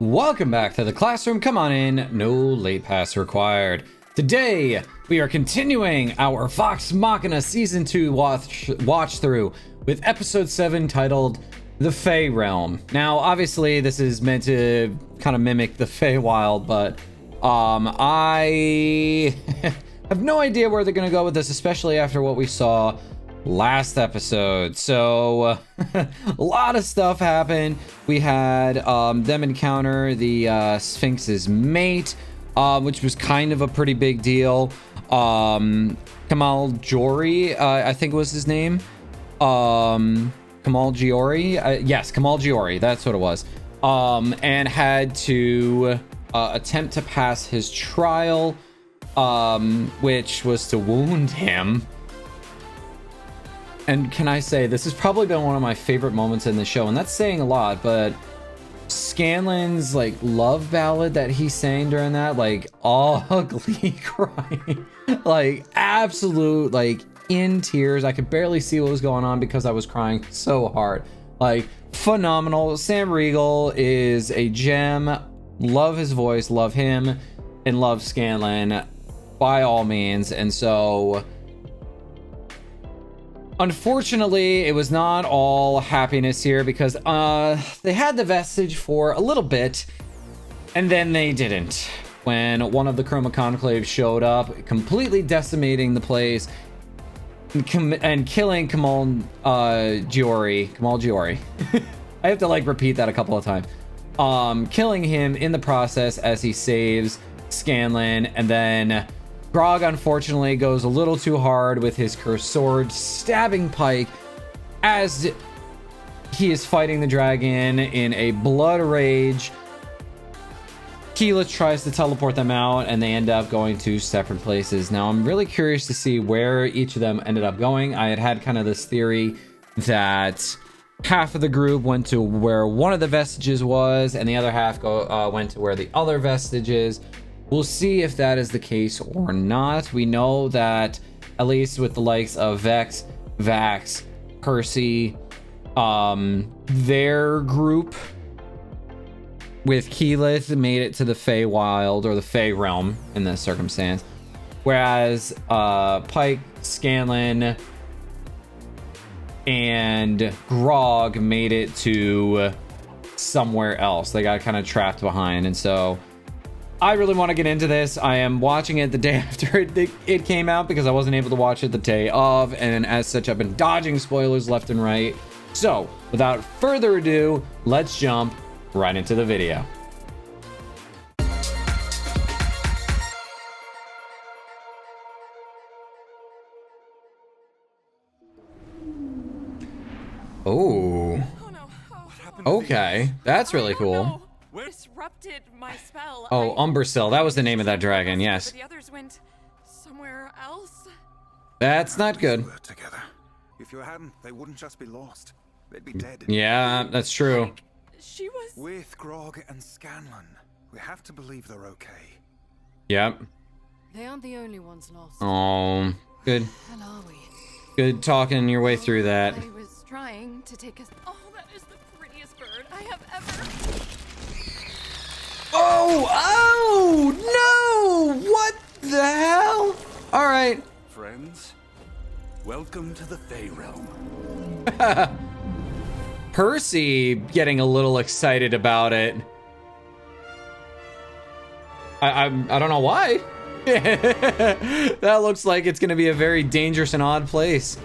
Welcome back to the classroom. Come on in, no late pass required. Today, we are continuing our Vox Machina Season 2 watch through with Episode 7 titled The Fey Realm. Now, obviously, this is meant to kind of mimic the Feywild, but I have no idea where they're going to go with this, especially after what we saw last episode. So a lot of stuff happened. We had them encounter the Sphinx's mate, which was kind of a pretty big deal. Kamal Giori, I think was his name. Kamal Giori, yes, Kamal Giori, that's what it was. And had to attempt to pass his trial, which was to wound him. And can I say, this has probably been one of my favorite moments in the show, and that's saying a lot, but Scanlan's, like, love ballad that he sang during that, like, ugly crying, like, absolute, like, in tears. I could barely see what was going on because I was crying so hard. Like, phenomenal. Sam Riegel is a gem. Love his voice, love him, and love Scanlan by all means. And so unfortunately, it was not all happiness here because they had the vestige for a little bit, and then they didn't. When one of the Chroma Conclave showed up, completely decimating the place and killing Kamal Giori. I have to like repeat that a couple of times. Killing him in the process as he saves Scanlan, and then Grog unfortunately goes a little too hard with his cursed sword, stabbing Pike as he is fighting the dragon in a blood rage. Keyleth tries to teleport them out, and they end up going to separate places. Now, I'm really curious to see where each of them ended up going. I had kind of this theory that half of the group went to where one of the vestiges was, and the other half went to where the other vestige is. We'll see if that is the case or not. We know that, at least with the likes of Vex, Vax, Percy, their group with Keyleth made it to the Feywild, or the Fey Realm in this circumstance. Whereas Pike, Scanlan, and Grog made it to somewhere else. They got kind of trapped behind, and so I really want to get into this. I am watching it the day after it came out because I wasn't able to watch it the day of, and as such, I've been dodging spoilers left and right. So, without further ado, let's jump right into the video. Oh. Okay, that's really cool. Disrupted my spell. Oh, Umbersill. That was the name of that dragon, yes. The others went somewhere else. That's not good. Together. If you hadn't, they wouldn't just be lost. They'd be dead. Yeah, that's true. She was With Grog and Scanlan. We have to believe they're okay. Yep. They aren't the only ones lost. Oh, good. Where are we? Good talking your way through that. I was trying to take us. Oh, that is the prettiest bird I have ever. Oh, no! What the hell? All right. Friends, welcome to the Fey Realm. Percy getting a little excited about it. I don't know why. That looks like it's going to be a very dangerous and odd place.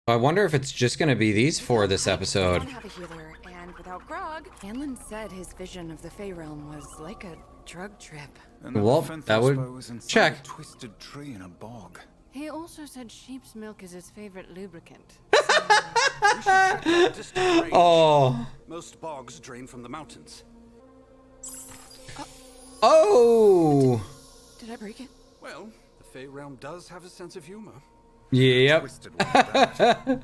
I wonder if it's just going to be these four this episode. I don't have a healer, and without Grog, Scanlan said his vision of the Fey Realm was like a drug trip. And Well, Fenthal that would Spur was inside check. a twisted tree in a bog. He also said sheep's milk is his favorite lubricant. Oh. Most bogs drain from the mountains. Oh. Did I break it? Well, the Fey Realm does have a sense of humor. Yep. Twisted one at that.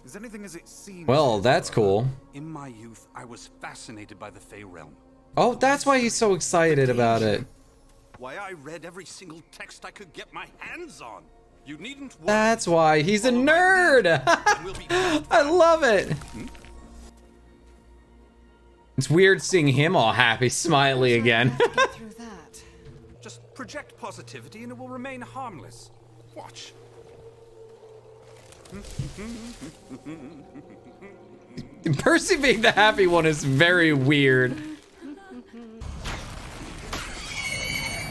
Is anything as it seems? Well, that's cool. In my youth, I was fascinated by the Fey Realm. Oh, that's why he's so excited about it. Why, I read every single text I could get my hands on. You needn't worry. That's why he's a nerd. I love it. It's weird seeing him all happy, smiley again. Get through that. Just project positivity and it will remain harmless. Watch. Percy being the happy one is very weird.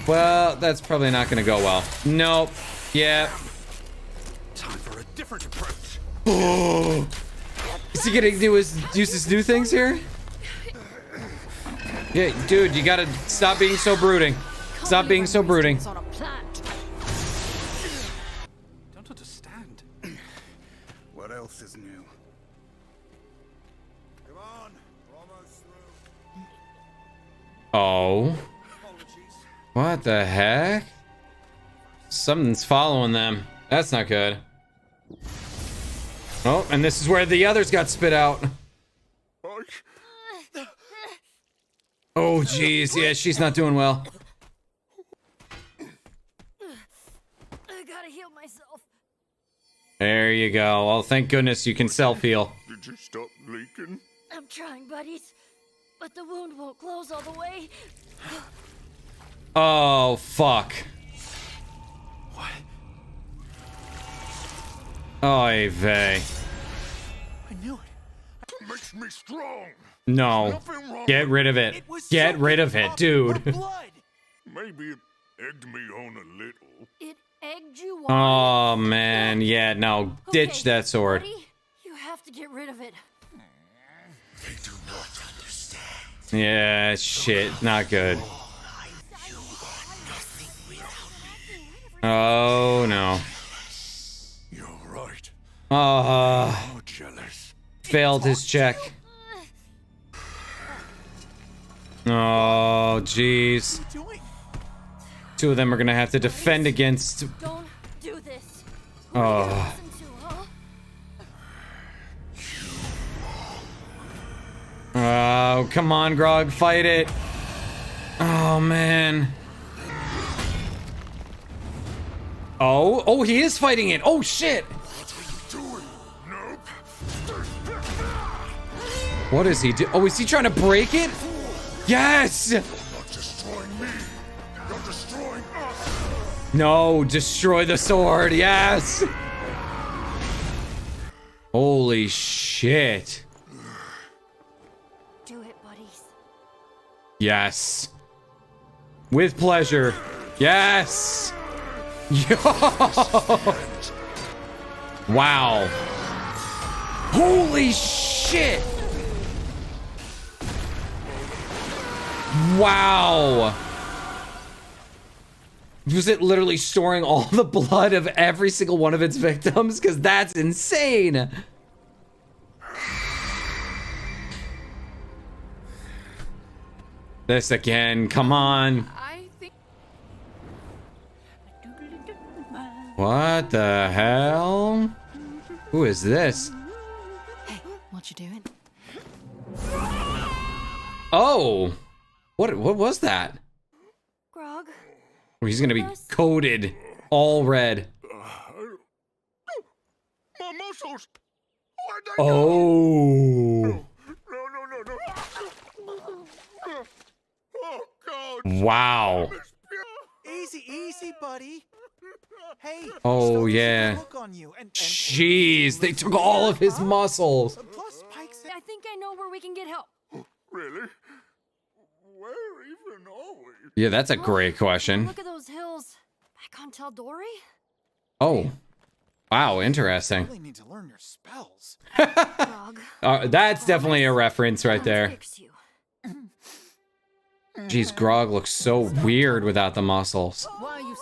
Well, that's probably not gonna go well. Nope. Yeah. Time for a different approach. Is he gonna use his new things here? Yeah, dude, you gotta stop being so brooding. Stop being so brooding. Don't understand. What else is new? Come on, we're almost through. Oh. Apologies. What the heck? Something's following them. That's not good. Oh, and this is where the others got spit out. Oh, jeez. Yeah, she's not doing well. I gotta heal myself. There you go. Well, thank goodness you can self-heal. Did you stop leaking? I'm trying, buddies. But the wound won't close all the way. Oh, fuck. What? Oy vey. I knew it. It makes me strong. No. Nothing wrong. Get rid of it. Get rid of it, dude. Maybe it egged me on a little. It egged you on. Oh, man. Yeah, no. Ditch that sword. Buddy, you have to get rid of it. They do not understand. Yeah, shit. Not good. Oh, no. You're right. Oh, Jealous. failed his check. Oh, jeez. Two of them are gonna have to defend against. Don't do this. Oh. Listen to, huh? Oh, come on, Grog, fight it. Oh, man. Oh, he is fighting it. Oh, shit. What is he do? Oh, is he trying to break it? Yes. Not destroying me. You're destroying us. No, destroy the sword. Yes. Holy shit. Do it, buddies. Yes. With pleasure. Yes. Yo. Wow. Holy shit. Wow. Was it literally storing all the blood of every single one of its victims? Because that's insane. This again. Come on. I think What the hell? Who is this? Hey, what you doing? Oh. What was that? Grog? Oh, he's gonna be coated all red. My muscles. Where'd they Oh. go? No. Oh, God. Wow. Easy, buddy. Hey. Oh, Stones yeah. look on you and Jeez, they took all of his muscles. plus Spike's. I think I know where we can get help. Really? Where even are we? Yeah, that's a great question. Look at those hills. Back on Taldori? Oh. Wow, interesting. Really need to learn your spells. Grog. That's definitely a reference right I'll there. fix you. Jeez, Grog looks so weird without the muscles. why are you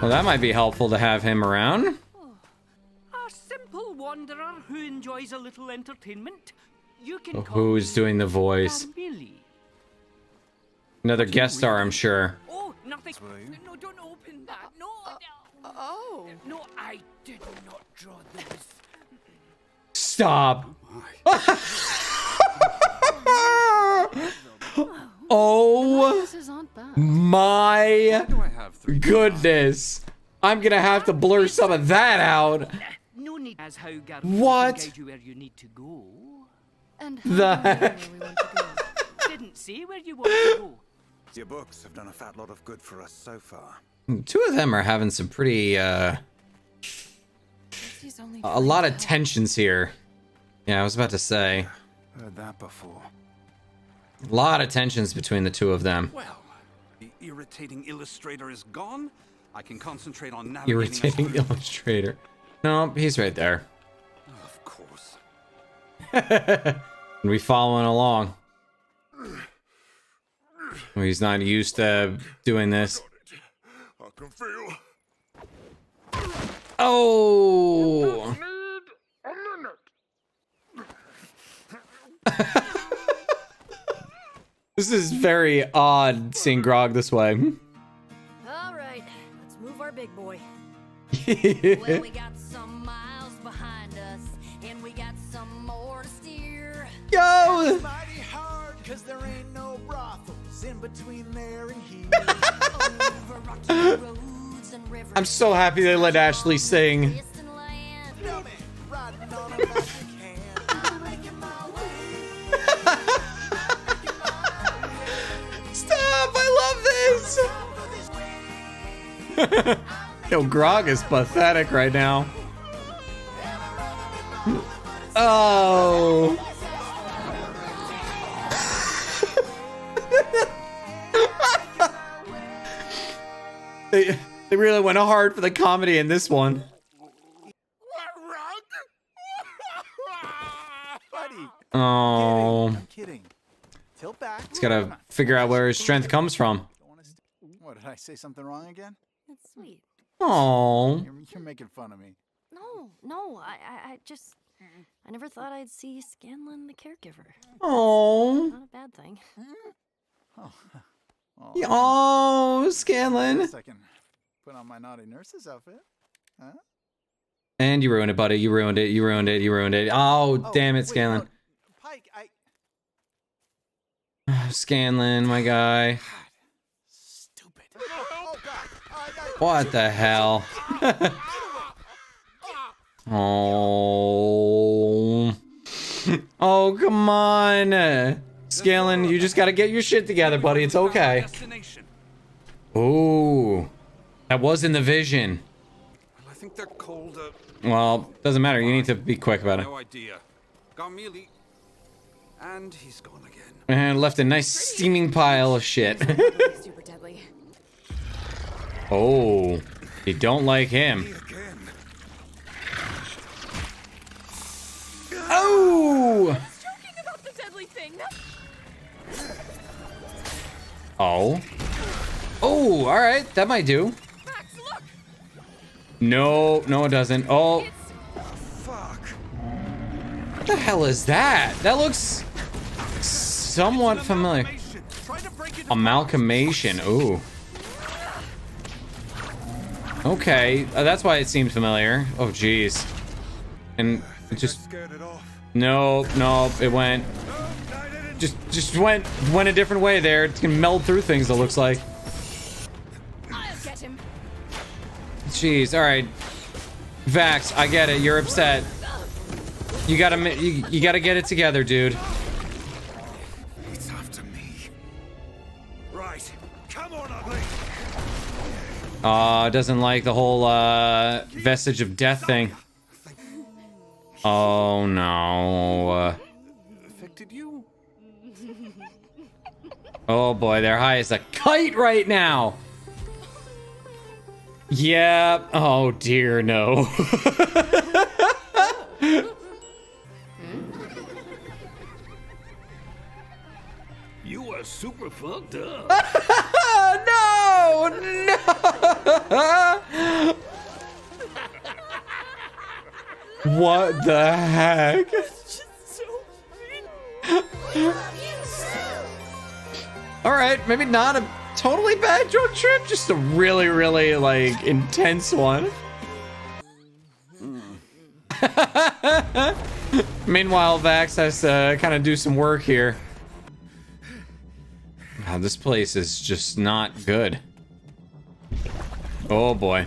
Well, that might be helpful to have him around. A simple wanderer who enjoys a little entertainment. You can call Who's me doing the voice? Billy. Another guest star, I'm sure. Oh, nothing. No, don't open that. No, Oh. no, I did not draw those. Stop. Oh This aren't bad. my Do I have three? goodness. I'm gonna have to blur some of that out. need as how Garth What? can guide you where you need to go. And The how do we know heck? where we want to go? Didn't say where you want to go. Your books have done a fat lot of good for us so far. Two of them are having some pretty He's only a lot of trying to help. tensions here. Yeah, I was about to say Heard that before. a lot of tensions between the two of them. Well, the irritating illustrator is gone. I can concentrate on navigating us Irritating through. illustrator. No, he's right there. Of course. We following along. Well, he's not used to doing this. I can feel. Oh! Need a minute. This is very odd seeing Grog this way. All right, let's move our big boy. Yo! Well, we got some miles behind us, and we got some more to steer. Mighty hard, cause there ain't no brothels in between there and here. Over rocky roads and rivers. I'm so happy they let Ashley sing. Distant land. No man, riding on a magic hand. I'm making my way. Stop! I love this! Yo, Grog is pathetic right now. Oh. They really went hard for the comedy in this one. Buddy, Oh. I'm kidding. Tilt back. He's gotta figure out where his strength comes from. Don't wanna what, did I say something wrong again? That's sweet. Oh. You're making fun of me. No, I just, I never thought I'd see Scanlan the caregiver. Oh. Not a bad thing. Oh, Oh, wait a Scanlan. second. Put on my naughty nurse's outfit. Huh? And you ruined it, buddy. You ruined it. You ruined it. You ruined it. Oh, damn it, wait, Scanlan. no, Pike, Scanlan, my guy. Stupid. Oh, God. What the hell? Oh. Oh, come on. Scanlan, you just gotta get your shit together, buddy. It's okay. Destination. Ooh. That was in the vision. Well, I think they're called. Well, doesn't matter. You need to be quick about it. No idea. Garmili. And he's gone again. And left a nice steaming pile of shit. Super deadly. Oh. You don't like him. Again. Oh! Joking about the deadly thing. Oh. Oh, alright. That might do. Max, look. No, no, it doesn't. Oh. Fuck. What the hell is that? That looks somewhat familiar. Try to break it Amalgamation. Ooh. Okay, that's why it seemed familiar. Oh, jeez. And it just Scared it off. no, it went. Just went a different way there. It can meld through things. It looks like. I'll get him. Jeez. All right. Vax, I get it. You're upset. You gotta get it together, dude. It's after me. Right. Come on, ugly. Doesn't like the whole vestige of death thing. Oh no. affected you. Oh boy, they're high as a kite right now. Yeah. Oh dear, no. You are super fucked up. No! What the heck? All right, maybe not a totally bad drone trip, just a really, really like intense one. Meanwhile, Vax has to kind of do some work here. Wow, this place is just not good. Oh boy.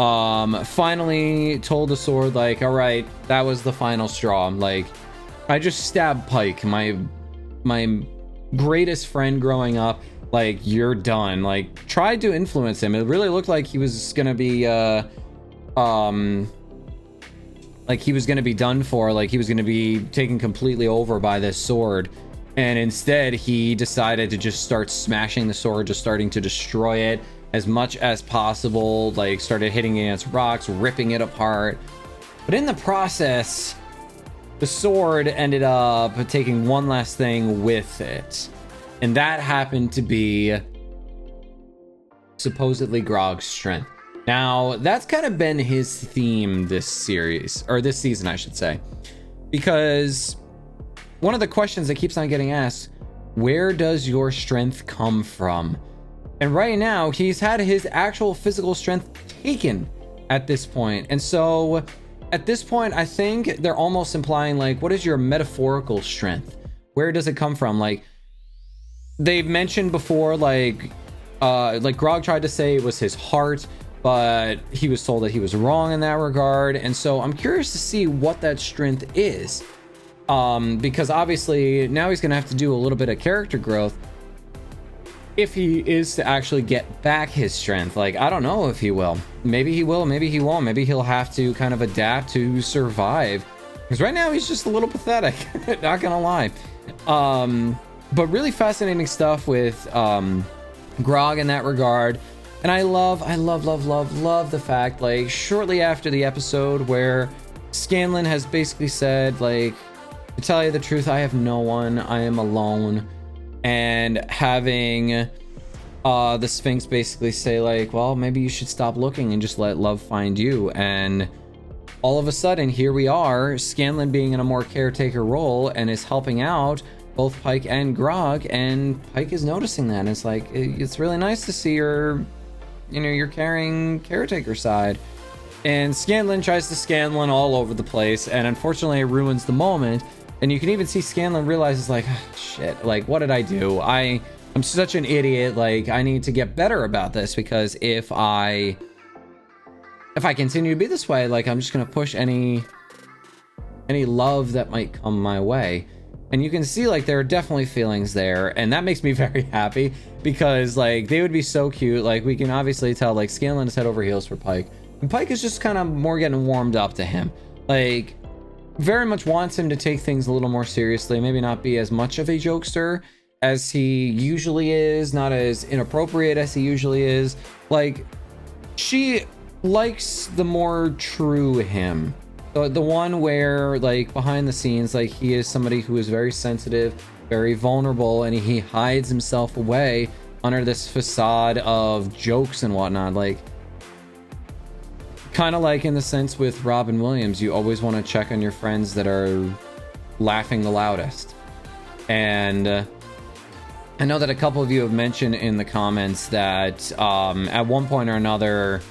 finally told the sword, like, all right, that was the final straw. Like, I just stabbed Pike, my greatest friend growing up. Like, you're done. Like, tried to influence him. It really looked like he was gonna be like he was gonna be done for, like he was gonna be taken completely over by this sword, and instead he decided to just start smashing the sword, just starting to destroy it as much as possible, like started hitting against rocks, ripping it apart. But in the process, the sword ended up taking one last thing with it, and that happened to be supposedly Grog's strength. Now, that's kind of been his theme this series, or this season, I should say, because one of the questions that keeps on getting asked, where does your strength come from? And right now, he's had his actual physical strength taken at this point. And so at this point, I think they're almost implying, like, what is your metaphorical strength? Where does it come from? Like, they've mentioned before, like Grog tried to say it was his heart, but he was told that he was wrong in that regard. And so I'm curious to see what that strength is, because obviously now he's gonna have to do a little bit of character growth if he is to actually get back his strength. Like, I don't know if he will. Maybe he will, maybe he won't. Maybe he'll have to kind of adapt to survive, because right now he's just a little pathetic. Not gonna lie. But really fascinating stuff with Grog in that regard. And I love the fact, like, shortly after the episode where Scanlan has basically said, like, to tell you the truth, I have no one, I am alone. And having the Sphinx basically say, like, well, maybe you should stop looking and just let love find you. And all of a sudden, here we are, Scanlan being in a more caretaker role and is helping out both Pike and Grog, and Pike is noticing that. And it's like, it's really nice to see your caring caretaker side. And Scanlan tries to Scanlan all over the place, and unfortunately it ruins the moment. And you can even see Scanlan realizes, like, oh, shit, like, what did I do? I'm such an idiot. Like, I need to get better about this, because if I continue to be this way, like, I'm just gonna push any love that might come my way. And you can see, like, there are definitely feelings there, and that makes me very happy, because, like, they would be so cute. Like, we can obviously tell, like, Scanlan is head over heels for Pike, and Pike is just kind of more getting warmed up to him. Like, very much wants him to take things a little more seriously, maybe not be as much of a jokester as he usually is, not as inappropriate as he usually is. Like, she likes the more true him. The one where, like, behind the scenes, like, he is somebody who is very sensitive, very vulnerable, and he hides himself away under this facade of jokes and whatnot. Like, kind of like in the sense with Robin Williams, you always want to check on your friends that are laughing the loudest. And I know that a couple of you have mentioned in the comments that at one point or another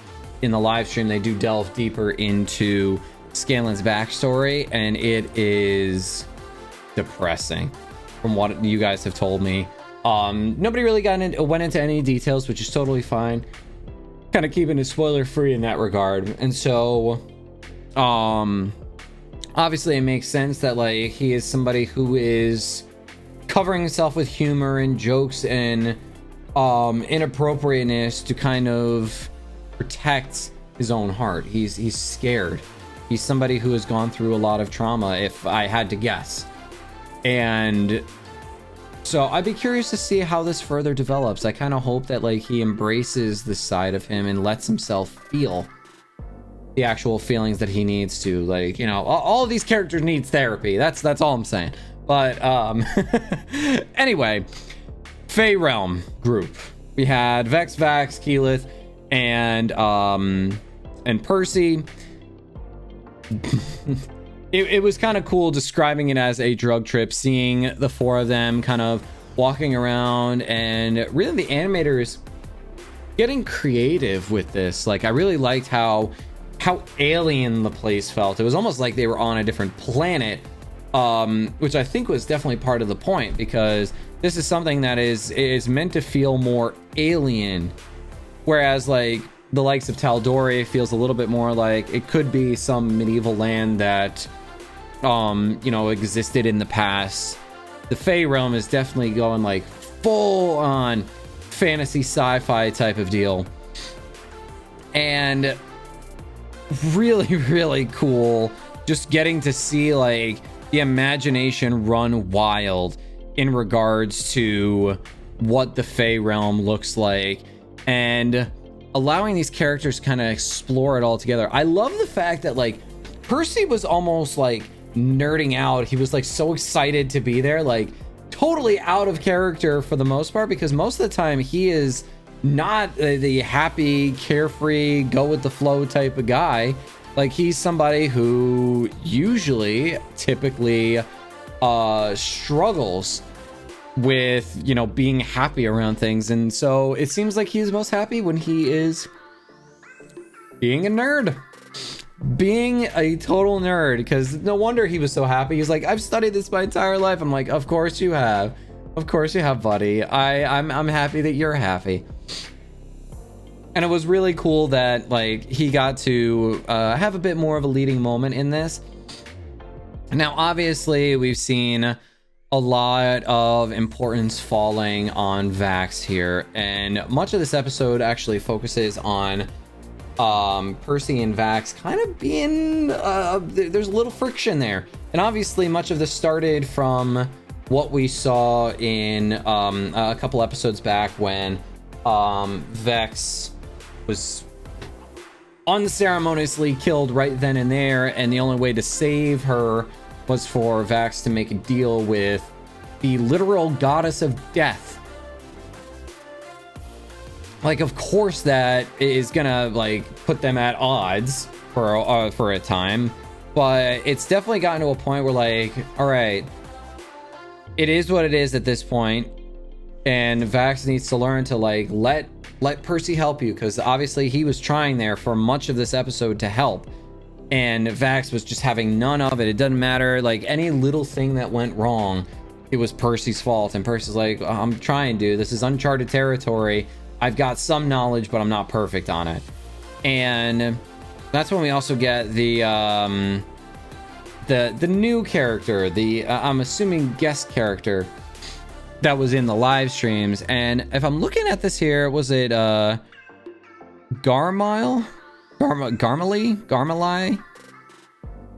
in the live stream, they do delve deeper into Scanlan's backstory, and it is depressing from what you guys have told me. Nobody really went into any details, which is totally fine. Kind of keeping it spoiler free in that regard. And so obviously it makes sense that, like, he is somebody who is covering himself with humor and jokes and inappropriateness to kind of protect his own heart. He's scared. He's somebody who has gone through a lot of trauma, if I had to guess. And so I'd be curious to see how this further develops. I kind of hope that, like, he embraces this side of him and lets himself feel the actual feelings that he needs to. Like, you know, all of these characters need therapy. That's all I'm saying. But anyway, Fey Realm group. We had Vex, Vax, Keyleth, and Percy. It was kind of cool describing it as a drug trip, seeing the four of them kind of walking around, and really the animators getting creative with this. Like, I really liked how alien the place felt. It was almost like they were on a different planet, which I think was definitely part of the point, because this is something that is meant to feel more alien, whereas, like, the likes of Tal'Dorei feels a little bit more like it could be some medieval land that, you know, existed in the past. The Fey Realm is definitely going like full on fantasy sci-fi type of deal. And really, really cool just getting to see like the imagination run wild in regards to what the Fey Realm looks like, and allowing these characters kind of explore it all together. I love the fact that like Percy was almost like nerding out. He was like so excited to be there, like totally out of character for the most part, because most of the time he is not the happy, carefree, go with the flow type of guy. Like he's somebody who usually typically struggles with, you know, being happy around things. And so it seems like he's most happy when he is being a nerd, being a total nerd, because no wonder he was so happy. He's like, I've studied this my entire life. I'm like, of course you have. Of course you have, buddy. I'm happy that you're happy. And it was really cool that like he got to have a bit more of a leading moment in this. Now, obviously, we've seen a lot of importance falling on Vax here, and much of this episode actually focuses on Percy and Vax kind of being there's a little friction there. And obviously much of this started from what we saw in a couple episodes back when Vex was unceremoniously killed right then and there, and the only way to save her was for Vax to make a deal with the literal goddess of death. Like, of course that is gonna like put them at odds for a time, but it's definitely gotten to a point where like, all right, it is what it is at this point, and Vax needs to learn to like let Percy help you, because obviously he was trying there for much of this episode to help, and Vax was just having none of it. It doesn't matter, like any little thing that went wrong, it was Percy's fault. And Percy's like, I'm trying, dude, this is uncharted territory. I've got some knowledge, but I'm not perfect on it. And that's when we also get the new character, the I'm assuming guest character that was in the live streams. And if I'm looking at this here, was it Garmile? Garmali?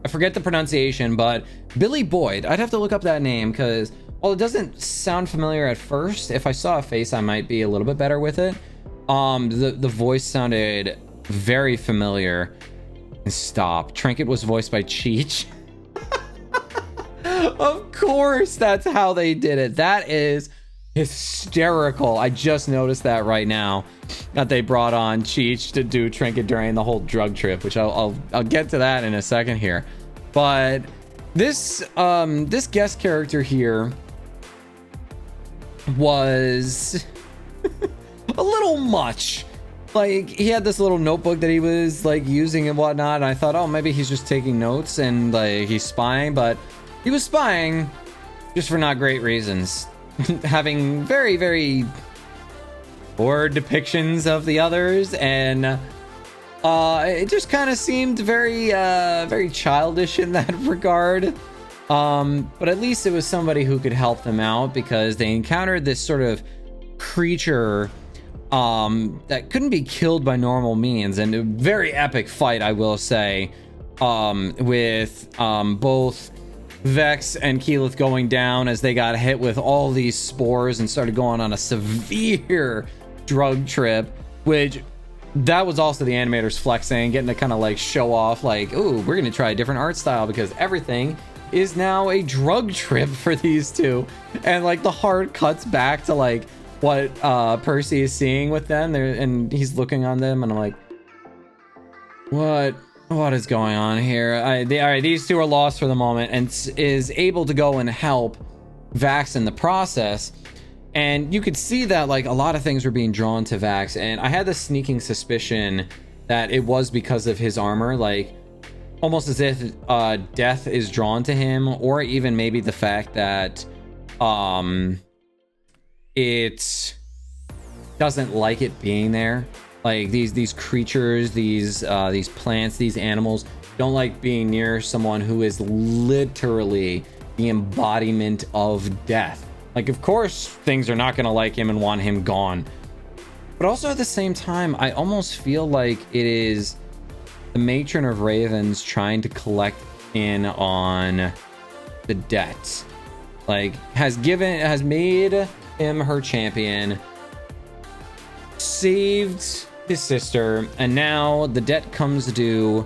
I forget the pronunciation, but Billy Boyd. I'd have to look up that name, because while it doesn't sound familiar at first, if I saw a face, I might be a little bit better with it. The voice sounded very familiar. Stop. Trinket was voiced by Cheech. Of course, that's how they did it. That is hysterical. I just noticed that right now, that they brought on Cheech to do Trinket during the whole drug trip, which I'll get to that in a second here. But this guest character here was a little much. Like, he had this little notebook that he was like using and whatnot, and I thought, oh, maybe he's just taking notes and like he's spying, but he was spying just for not great reasons. Having very, very poor depictions of the others, and it just kind of seemed very very childish in that regard. But at least it was somebody who could help them out, because they encountered this sort of creature that couldn't be killed by normal means, and a very epic fight, I will say, with both Vex and Keyleth going down as they got hit with all these spores and started going on a severe drug trip, which that was also the animators flexing, getting to kind of like show off like, ooh, we're gonna try a different art style because everything is now a drug trip for these two. And like the hard cuts back to like what Percy is seeing with them there, and he's looking on them, and I'm like, what is going on here? All right, these two are lost for the moment, and is able to go and help Vax in the process. And you could see that like a lot of things were being drawn to Vax, and I had this sneaking suspicion that it was because of his armor, like almost as if death is drawn to him, or even maybe the fact that it doesn't like it being there. Like these creatures, these plants, these animals don't like being near someone who is literally the embodiment of death. Like, of course, things are not going to like him and want him gone. But also at the same time, I almost feel like it is the Matron of Ravens trying to collect in on the debt. Like, has made him her champion, saved his sister, and now the debt comes due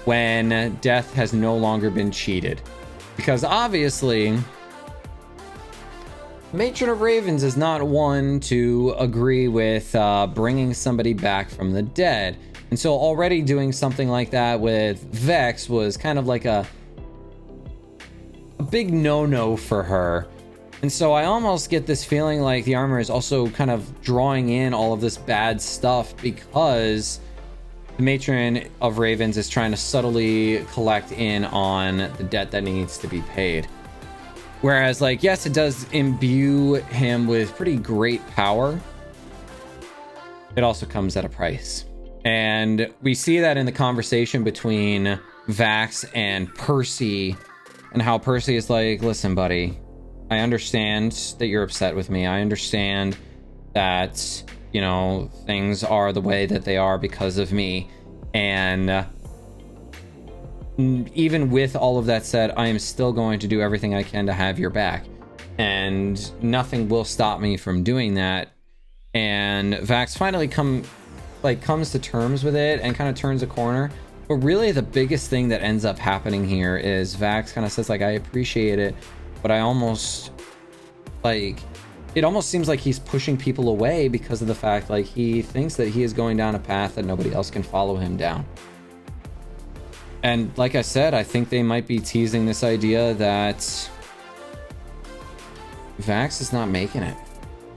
when death has no longer been cheated. Because obviously, Matron of Ravens is not one to agree with bringing somebody back from the dead. And so already doing something like that with Vex was kind of like a big no-no for her. And so I almost get this feeling like the armor is also kind of drawing in all of this bad stuff because the Matron of Ravens is trying to subtly collect in on the debt that needs to be paid. Whereas, like, yes, it does imbue him with pretty great power. It also comes at a price. And we see that in the conversation between Vax and Percy, and how Percy is like, listen, buddy, I understand that you're upset with me. I understand that, you know, things are the way that they are because of me. And even with all of that said, I am still going to do everything I can to have your back. And nothing will stop me from doing that. And Vax finally comes to terms with it and kind of turns a corner. But really the biggest thing that ends up happening here is Vax kind of says, like, I appreciate it, but I almost, like, it almost seems like he's pushing people away because of the fact, like, he thinks that he is going down a path that nobody else can follow him down. And like I said, I think they might be teasing this idea that Vax is not making it.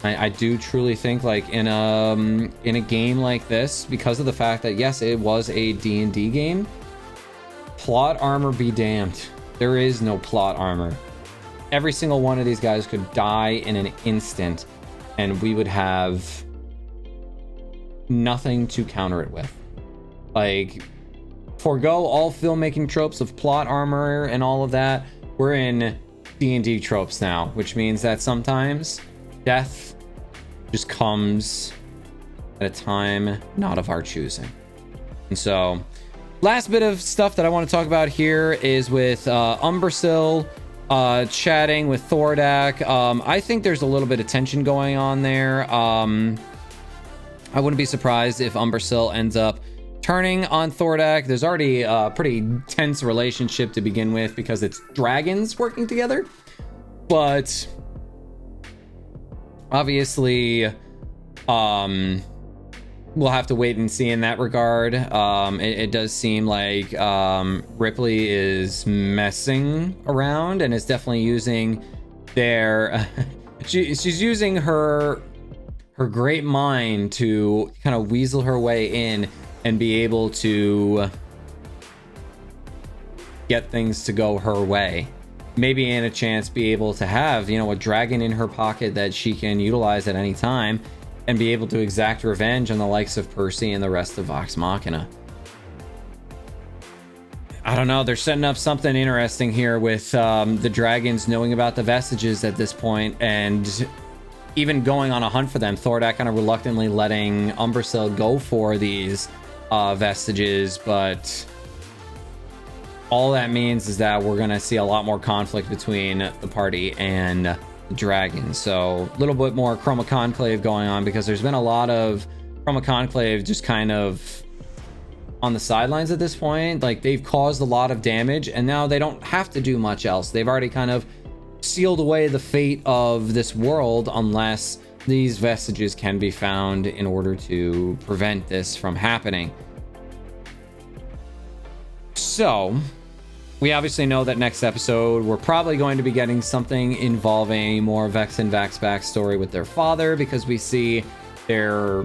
I do truly think, like, in a game like this, because of the fact that, yes, it was a D&D game, plot armor be damned. There is no plot armor. Every single one of these guys could die in an instant, and we would have nothing to counter it with. Like, forgo all filmmaking tropes of plot armor and all of that. We're in D&D tropes now, which means that sometimes death just comes at a time not of our choosing. And so, last bit of stuff that I want to talk about here is with Umbrasyl chatting with Thordak. I think there's a little bit of tension going on there. I wouldn't be surprised if Umbrasyl ends up turning on Thordak. There's already a pretty tense relationship to begin with because it's dragons working together. But obviously, we'll have to wait and see in that regard. It does seem like Ripley is messing around and is definitely using their she's using her great mind to kind of weasel her way in and be able to get things to go her way. Maybe in a chance be able to have, you know, a dragon in her pocket that she can utilize at any time and be able to exact revenge on the likes of Percy and the rest of Vox Machina. I don't know, they're setting up something interesting here with the dragons knowing about the vestiges at this point and even going on a hunt for them. Thordak kind of reluctantly letting Umbrasyl go for these vestiges, but all that means is that we're going to see a lot more conflict between the party and the dragons. So a little bit more Chroma Conclave going on because there's been a lot of Chroma Conclave just kind of on the sidelines at this point. Like, they've caused a lot of damage and now they don't have to do much else. They've already kind of sealed away the fate of this world unless these vestiges can be found in order to prevent this from happening. So we obviously know that next episode we're probably going to be getting something involving more Vex and Vax backstory with their father, because we see their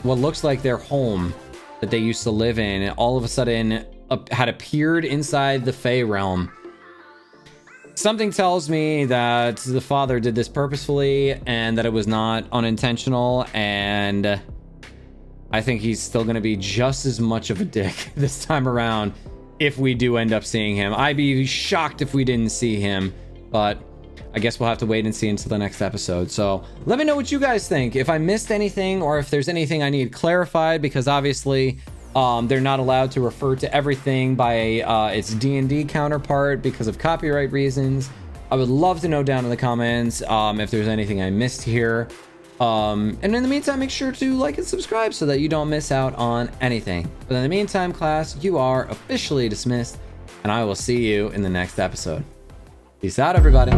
what looks like their home that they used to live in all of a sudden had appeared inside the Fey Realm. Something tells me that the father did this purposefully and that it was not unintentional, and I think he's still going to be just as much of a dick this time around if we do end up seeing him. I'd be shocked if we didn't see him, but I guess we'll have to wait and see until the next episode. So let me know what you guys think. If I missed anything or if there's anything I need clarified, because obviously they're not allowed to refer to everything by its D&D counterpart because of copyright reasons. I would love to know down in the comments if there's anything I missed here. And in the meantime, make sure to like and subscribe so that you don't miss out on anything. But in the meantime, class, you are officially dismissed, and I will see you in the next episode. Peace out, everybody.